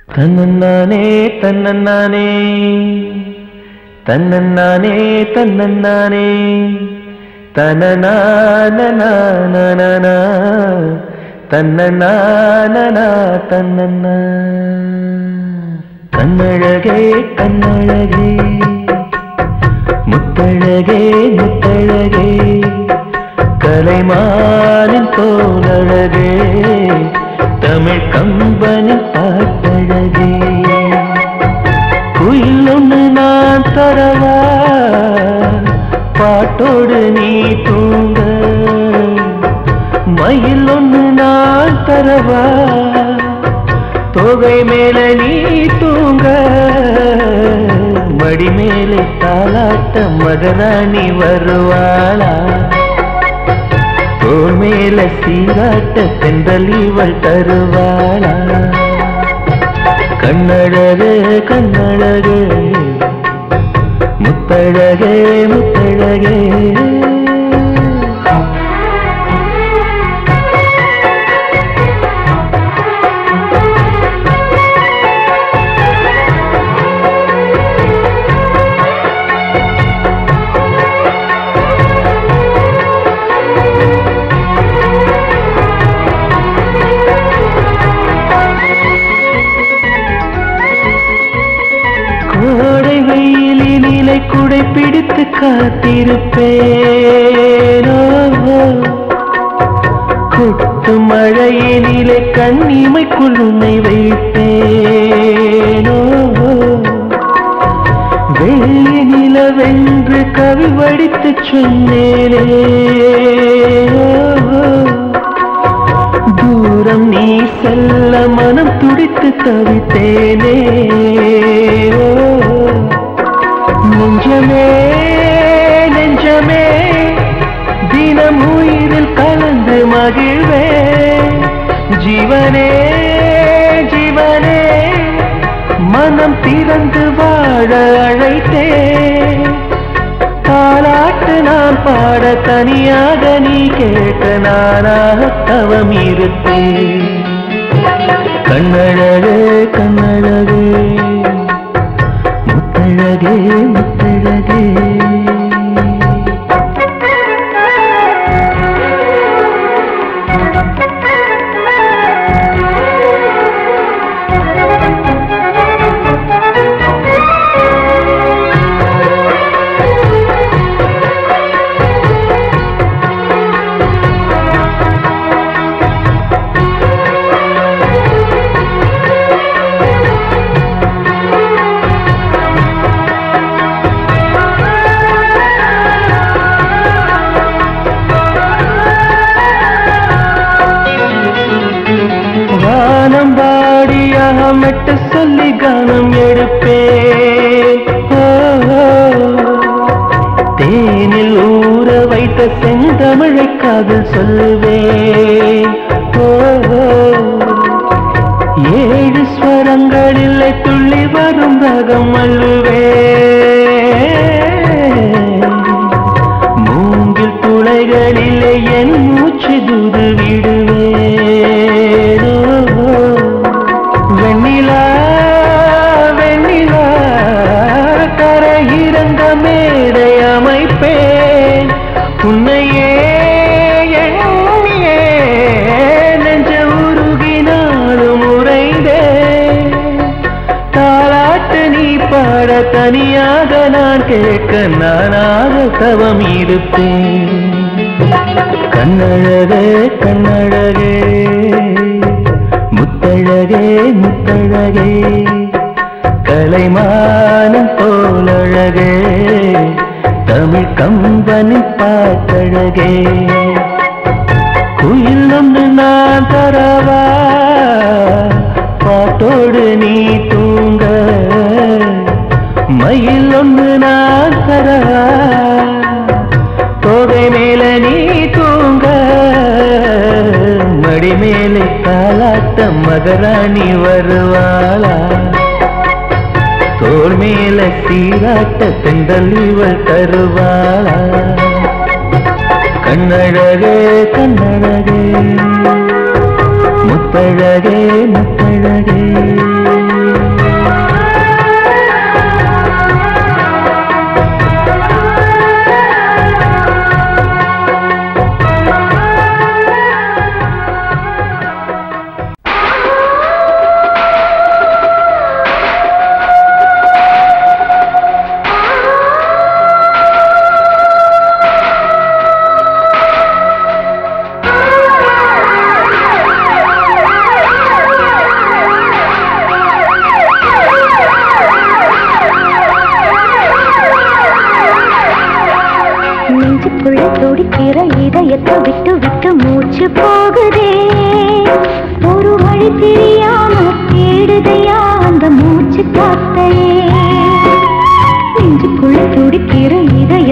தன்னன்னானே தன்னன்னானே தன்னன்னானே தன்னன்னானே தனநானநானநானா தன்னநானனா தன்னன்னா கண்ணழகே கண்ணழகே முத்தழகே முத்தழகே கலைமானின் தோலழகே தமிழ் கம்பனின் பாட்டழகே குயில் ஒன்று நான் தரவா பாட்டோடு நீ தூங்க மயில் ஒன்று நான் தரவா தோகை மேல நீ தூங்க மடி மேலே தாலாட்ட மகராணி வருவாளா தோள் மேல சீராட்ட தென்றல் இவள் தருவாளா கண்ணழகே கண்ணழகே முத்தழகே முத்தழகே கோடை வெயிலினிலை குடை பிடித்து காத்திருப்பேனோ கொட்டு மழையினிலை கண்ணிமைக்குள் உன்னை வைப்பேனோ வெள்ளி நிலவென்று கவி வடித்து சொன்னேனே தூரம் நீ செல்ல மனம் துடித்து தவித்தேனே நெஞ்சமே நெஞ்சமே தினம் உயிரில் கலந்து மகிழ்வே ஜீவனே ஜீவனே மனம் திறந்து வாழ அழைத்தே தாலாட்டு நான் பாட தனியாக நீ கேட்க நானாக தவம் இருப்பேன் கண்ணழகே கண்ணழகே முத்தழகே முத்தழகே கானம் பாடியாக மெட்டு சொல்லி கானம் எடுப்பே தேனில் ஊற வைத்த செந்தமிழை காதல் சொல்லுவேன் ஏழு ஸ்வரங்களில் துள்ளி வரும் ராகம் அள்ளுவே மூங்கில் துளைகளிலே என் மூச்சு தூது விடுவே வெண்ணிலா வெண்ணிலா கரையிறந்த மேடை அமைப்பேன் உன்னையே எண்ணியே நெஞ்ச உருகினாலும் உறைந்தே தாலாட்டு நீ பாட தனியாக நான் கேட்க நானாக தவம் இருப்பேன் கண்ணழகே கண்ணழகே முத்தழகே முத்தழகே கலைமானம் போலழகே தமிழ் கம்பனி பாட்டழகே குயில் ஒன்று நான் தரவா பாட்டோடு நீ தூங்க மயில் ஒன்று நான் தரவா தோகை மேல நீ தூங்க மடி மேலே தாலாட்ட மகராணி வருவாளா தோள் மேல சீராட்ட தென்றல் இவள் தருவாளா கண்ணழகே கண்ணழகே முத்தழகே முத்தழகே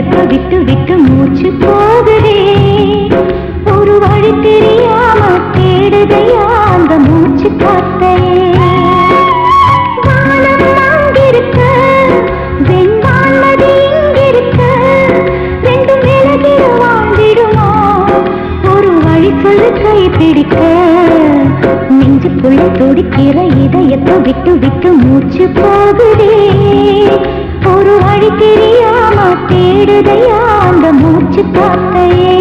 இதயத்தை விட்டு விட்டு மூச்சு போகுதே ஒரு வழி தெரியாம தேடுதையா அந்த மூச்சு காத்தையே வானம் அங்கிருக்க வெண்வானது இங்கிருக்க ரெண்டும் விலகிட வாழ்ந்திடுமா ஒரு வழி சொல்லு கை பிடிக்க நெஞ்சுக்குள்ள துடிக்கிற இதயத்தை விட்டு விட்டு மூச்சு போகுதே ஒரு வழி தெரியாம தேடுதையா அந்த மூச்சு காத்தையே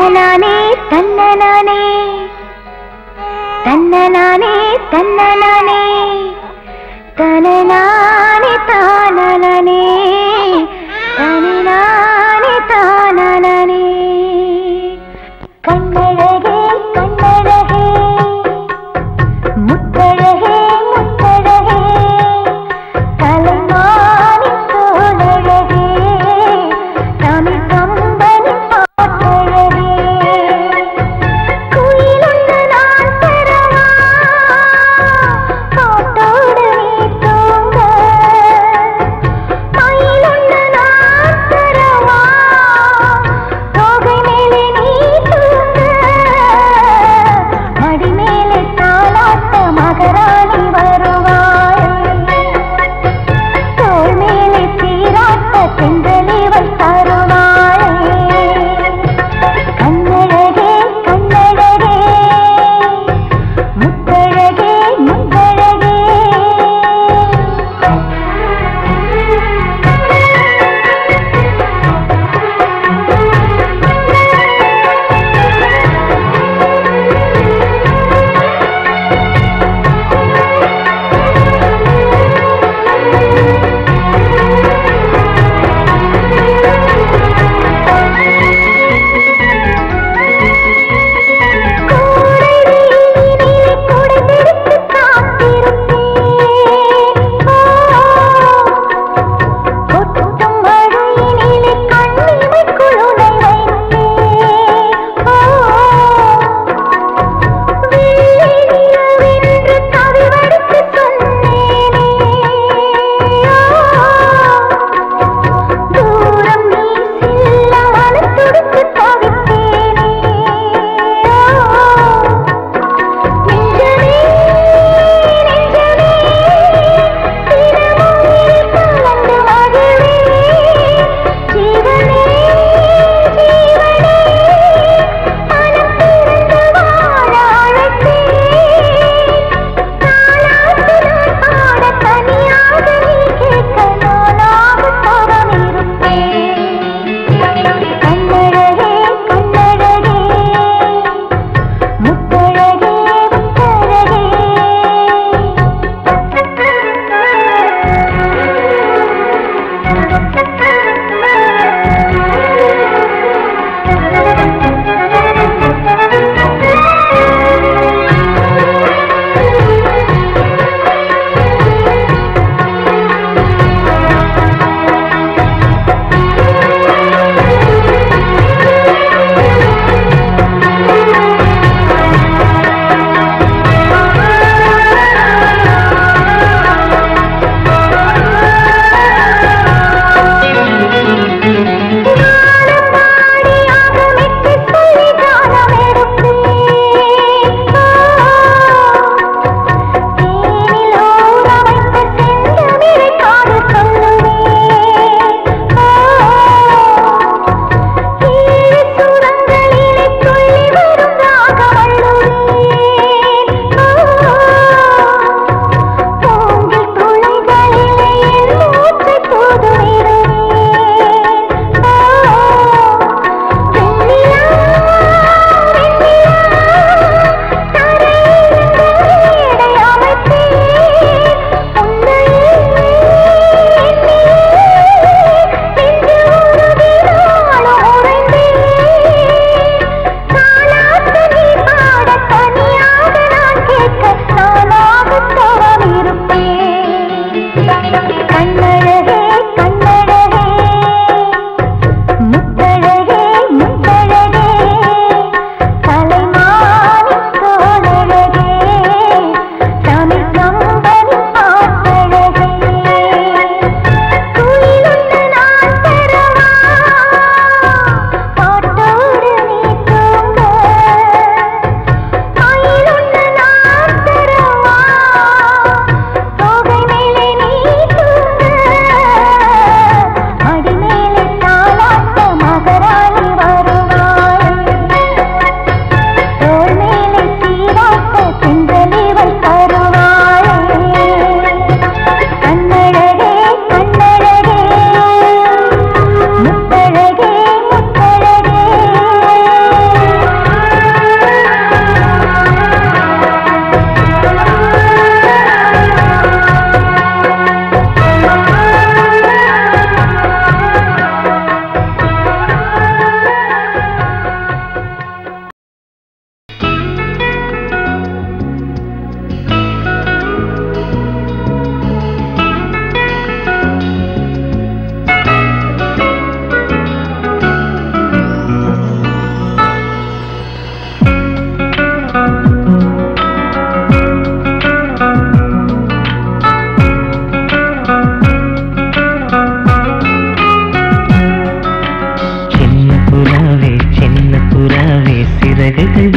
தன்னனானே தன்னனானே தன்னனானே தன்னனானே தனனானே தானனானே தனனானே தானனானே கண்ணழகே கண்ணழகே முத்தழகே முத்தழகே கலைமானி தோழழகே தமிழ் கம்பனி பாட்டழகே குயிலொன்று நான் பெறவா பாட்டோடு நீ தூங்க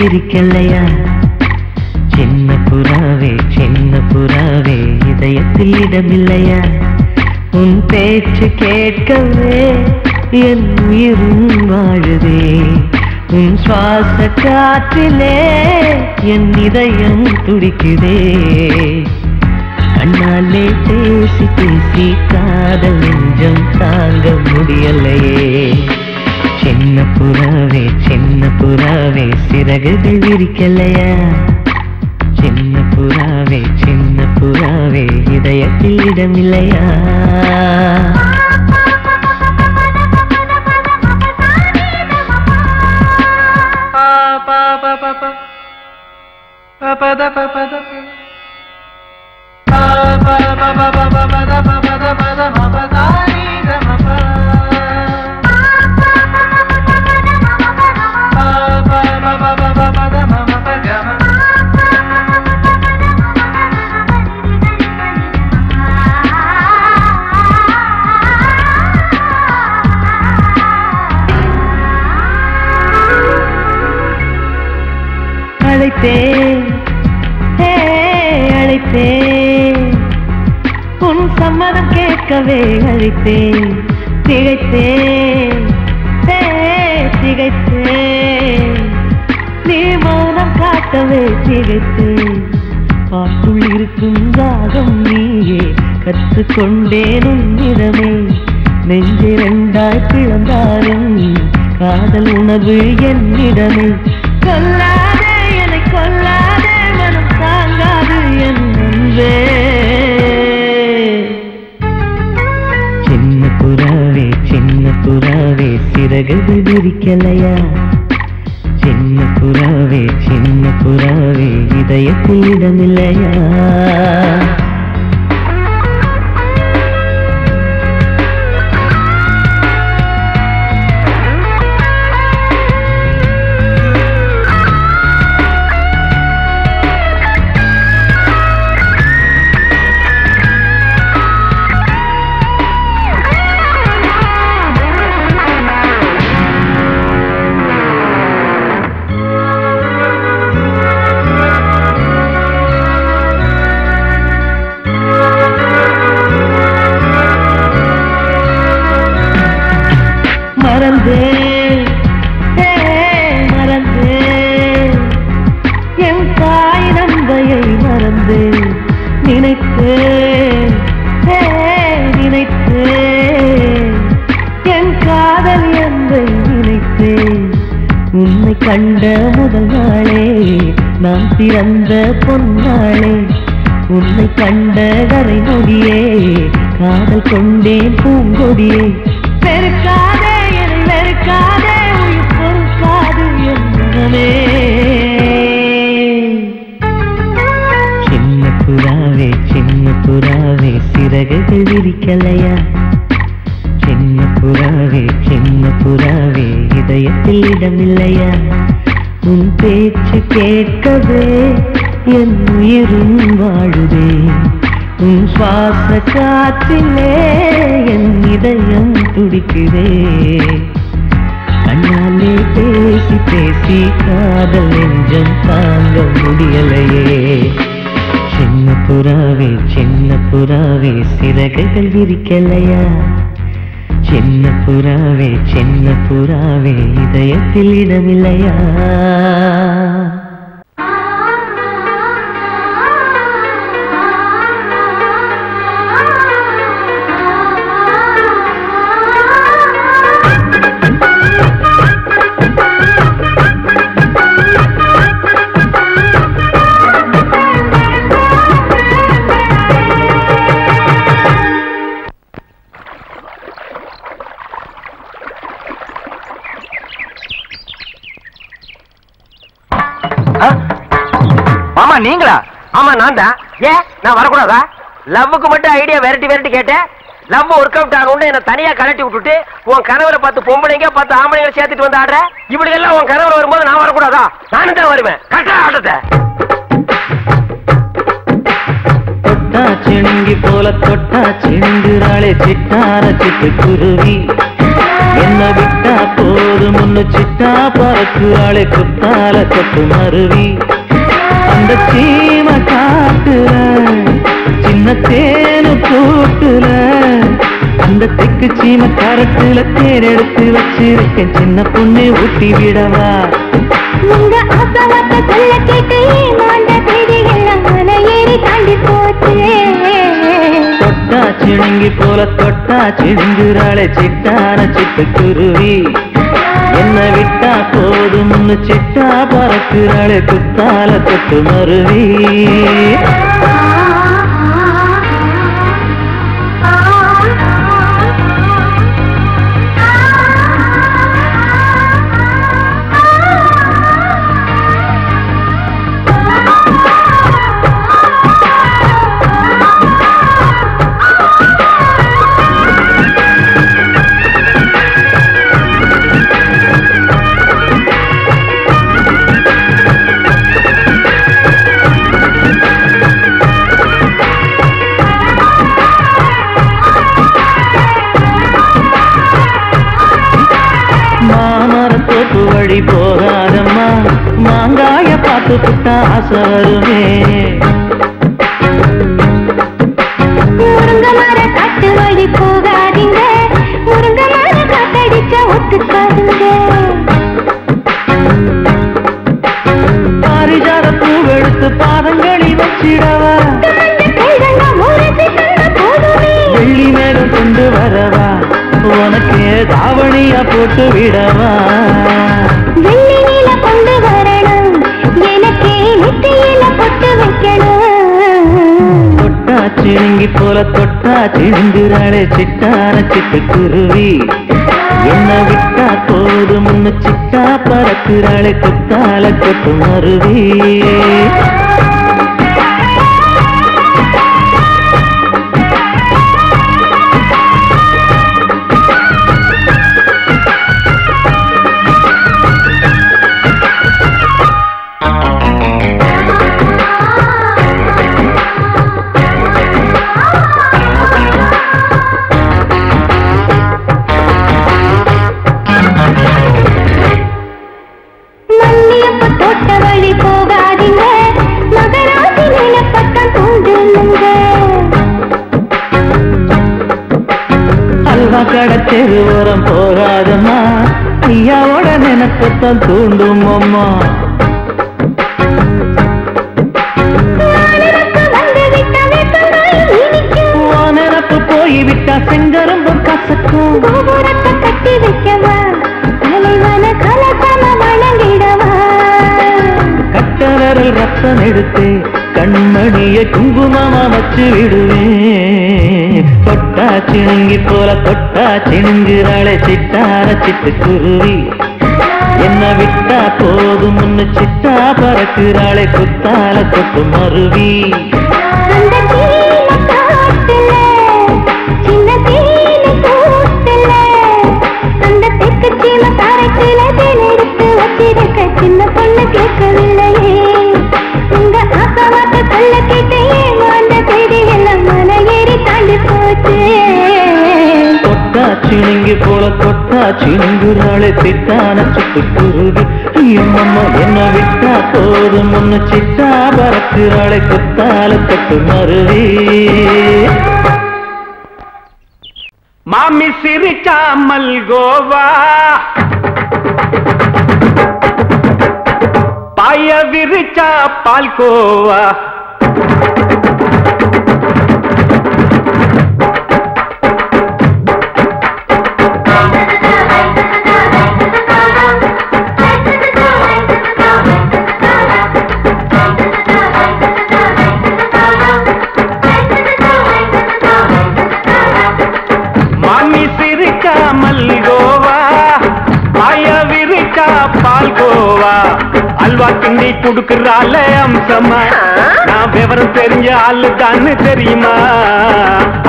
விரிக்கலையா? சின்ன புறாவே இதயத்தில் இடமில்லையா? உன் பேச்சு கேட்கவே என் உயிரும் வாழுதே. உன் சுவாச காற்றிலே என் இதயம் துடிக்குதே. கண்ணாலே பேசி பேசி காதல் நெஞ்சம் தாங்க முடியலையே. சின்ன புறாவே சிறகுகள் விரிக்கலையா? சின்ன புறாவே இதயத்தில் இடமில்லையா? அழைத்தேன் உன் சம்மதம் கேட்கவே அழைத்தேன். திகைத்தேன் நீ மௌனம் காட்டவே திகைத்தேன். பாட்டுள் இருக்கும் ராகம் நீயே கற்றுக்கொண்டேன் உன்னிடமே. நெஞ்சிரண்டாய் பிளந்தாலும் காதல் உணவு என்னிடமே. கொல்லாதே என்னை கொல்லாதே மனம் தாங்காது என் அன்பே. சின்ன புறாவே சிறகுகள் விரிக்கலையா? சின்ன புறாவே இதயத்தில் இடமில்லையா? மறந்தேன் என் தாய் நந்தையை மறந்தேன். நினைத்தேன் என் காதல் என்பை நினைத்தேன். உன்னை கண்ட முதல் நாளே நான் பிறந்த பொன்னாளே. உன்னை கண்ட கரை நொடியே காதல் கொண்டேன் பூங்கொடியே. வெறுக்காதே என்னை வெறுக்காதே உயிர் பொறுக்காது என் மனமே. சின்ன புறாவே சிறகுகள் விரிக்கலையா? சின்ன புறாவே இதயத்தில் இடமில்லையா? உன் பேச்சு கேட்கவே என் உயிரும் வாழுதே. உன் சுவாச காற்றிலே என் இதயம் துடிக்குதே. கண்ணாலே பேசி பேசி காதல் நெஞ்சம் தாங்க முடியலையே. சின்ன புறாவே சிறகுகள் விரிக்கலையா? சின்ன புறாவே இதயத்தில் இடமில்லையா? மாமா நீங்களா? ஆமா நான் தான். ஏன் நான் வரக்கூடாதா? லவ்வுக்கு மட்டும் ஐடியா வெரைட்டி கேட்டேன். லவ் ஒர்க் அவுட் ஆகணும்னு என்ன தனியா கலட்டி விட்டுட்டு உன் கனவுல 10 பொம்பளைங்க 10 ஆம்பளைங்க சேர்த்துட்டு வந்து ஆடுற. இப்படி எல்லாம் உன் கனவுல வரும்போது நான் வரக்கூடாதா? நானும் தான் வருவேன். கரெக்டா ஆடுறத தொட்டா சிணுங்கி போல தொட்டா சிணுங்குறாளே சிட்டார சிட்டு குருவி. என்ன விட்டா போதும் முன்னு சிட்டா பறக்குறாளே குத்தால கொட்டு மருவி அந்த சீம காட்டுல சின்ன தேனு கூட்டுல அந்த தெக்கு சீம கரட்டுல தேர் எடுத்து வச்சிருக்கேன் சின்ன பொண்ணு ஊட்டி விடவா உங்க ஆசவத்தை சொல்ல கேட்டு மாண்ட தேதியெல்லாம் மலை ஏறி தாண்டி போச்சு தொட்டா சிணுங்கி போல தொட்டா சிணுங்குறாளே சிட்டான சிட்டுக்குருவி என்ன விட்டா போதும்னு சிட்டா பறக்குறாளே குத்தால கொட்டு மருவி வழி போகாதம்மா மாங்காய பார்த்து புட்டா ஆசை வருமே முருங்க மர காட்டு வழி போகாதீங்க முருங்க மர காத்தடிச்ச ஒத்துக்காதுங்க பாரிஜாத பூவெடுத்து பாதங்களில் வச்சிடவா வெள்ளி மேகம் கொண்டு வரவா உனக்கு தாவணியா போட்டு விடவா வெள்ளி நீல கொண்டு வரணும் எனக்கு நெத்தியில பொட்டு வைக்கணும் தொட்டா சிணுங்கி போல தொட்டா சிணுங்குறாளே சிட்டான சிட்டுக்குருவி என்ன விட்டா போதும்னு சிட்டா பறக்குறாளே குத்தால கொட்டு மருவி கடத்தெரு ஓரம் போகாதம்மா ஐயாவோட நினைப்பத்தான் தூண்டும் அம்மா நினப்பு போய்விட்டா செங்கரும்பு கசக்கும் கோபுரத்தை கட்டி வைக்கவா தலைவன கலசம வணங்கிடவா கட்டவரல் ரத்தம் எடுத்து கண்மணியை குங்குமமா வச்சு விடுவேன் தொட்டா சிணுங்கி போல தொட்டா சிணுங்குறாளே சிட்டான சிட்டுக்குருவி என்ன விட்டா போதும்னு சிட்டா பறக்குறாளே குத்தால கொட்டு மருவி சின்ன பொண்ணு கேட்கவில்லையே உங்க ஆசவாக்க சொல்ல கேட்டே அந்த தேதி எல்லாம் மலை ஏறி தாண்டி போச்சு தொட்டா சிணுங்கி போல தொட்டா சிணுங்குறாளே சிட்டான சிட்டுக்குருவி அம்மா என்ன விட்டா போதும் முன்னு சிட்டா பறக்குறாளே குத்தால கொட்டு மருவி மாமி சிரிச்சா மல்கோவா பாய விரிச்சா பால்கோவா மாமி சிரிச்சா மல்கோவா பாய விரிச்சா பால்கோவா அல்வா கிண்டி குடுக்கறால அம்சமா நான் விவரம் தெரிஞ்ச ஆளு தான்னு தெரியுமா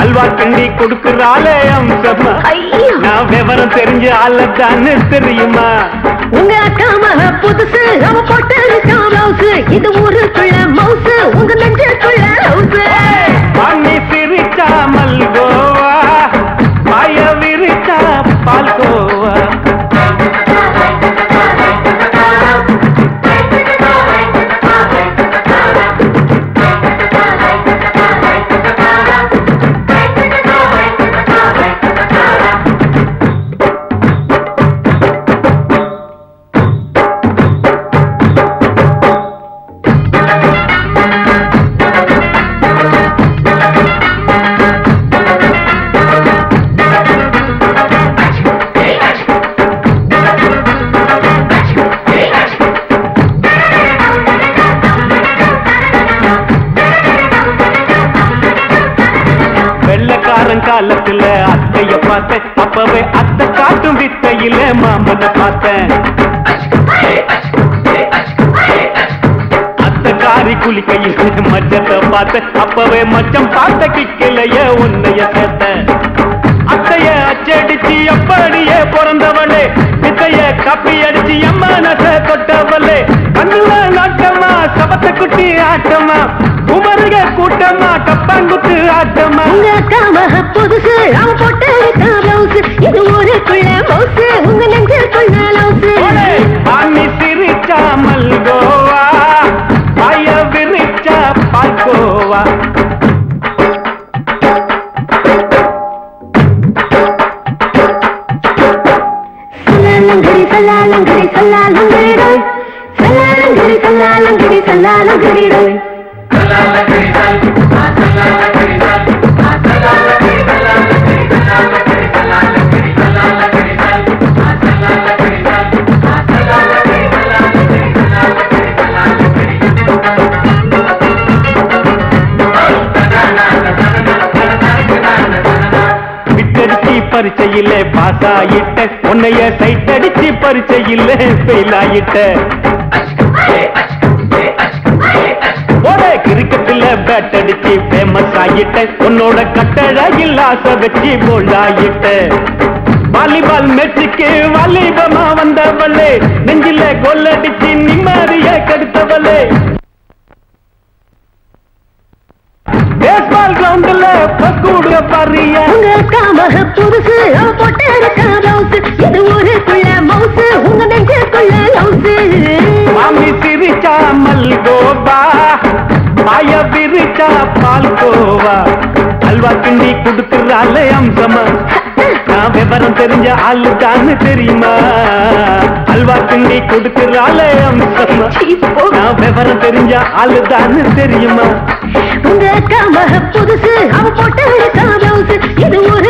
அல்வா கிண்டி குடுக்கறால அம்சமா நான் விவரம் தெரிஞ்ச ஆளு தான்னு தெரியுமா உங்க அக்காம புதுசு அவ போட்டு ப்ளவுஸ் இது ஊருக்குள்ள மவுசு உங்க நெஞ்சுக்குள்ள ஹவுஸ் மாமி சிரிச்சா மல்கோவா பாய விரிச்சா பால்கோவா பார்த்தேன் அப்பவே அத்தை காட்டும் வித்தையில மாமனை பார்த்தேன் அத்தை காரி குளிக்கையில் மச்சத்தை பார்த்தேன் அப்பவே மச்சம் பார்த்த கிக்கலைய உன்னைய சேர்த்தேன் அத்தைய அச்சடிச்சு அப்படியே பிறந்தவளே வித்தைய கப்பி அடிச்சு எம்மனச தொட்டவளே கண்ணுல நாட்டமா சபத்த குட்டி ஆட்டமா உமருக கூட்டமா கப்பாங்குத்து ஆட்டமா உங்க அக்காம புதுசு அவன் போட்டு பிளவுஸ் இது ஊருக்குள்ள மவுசு உங்க நெஞ்சுக்குள்ள லவுசு பாணி சிரிச்சா மல்கோவா பாய விரிச்சா பால்கோவா சல்லாலங்கடி சல்லாலங்கடி சல்லாலங்கடி சல்லாலங்கடி சல்லாலங்கடி விட்டடிச்சு பரிச்சையில பாஸ் ஆயிட்ட உன்னைய சைட் அடிச்சு பரிச்சையில ஃபெயில் ஆயிட்ட கிரிக்கெட்ல பேட் அடிச்சு ஃபேமஸ் ஆயிட்ட உன்னோட கட்டழகில் ஆசை வச்சு போல்ட் ஆயிட்ட வாலிபால் மேட்சுக்கு வாலிபமா வந்தவளே நெஞ்சில கோல் அடிச்சு நிம்மதிய கெடுத்தவளே பேஸ்பால் கிரவுண்ட்ல கூடுற பாரியா உங்க காமக புதுசு அவன் போட்டு பிளவுஸ் இது ஊருக்குள்ள மவுசு உங்க நெஞ்சுக்குள்ள லவுசு மாமி சிரிச்சா மல்கோவா பாய விரிச்சா பால்கோவா அல்வா கிண்டி குடுக்கறால அம்சமா நான் விவரம் தெரிஞ்ச ஆளுதான்னு தெரியுமா அல்வா கிண்டி குடுக்கறால அம்சமா நான் விவரம் தெரிஞ்ச ஆளுதான்னு தெரியுமா உங்க காமக புதுசு அவன் போட்டு பிளவுஸ் இது ஊரு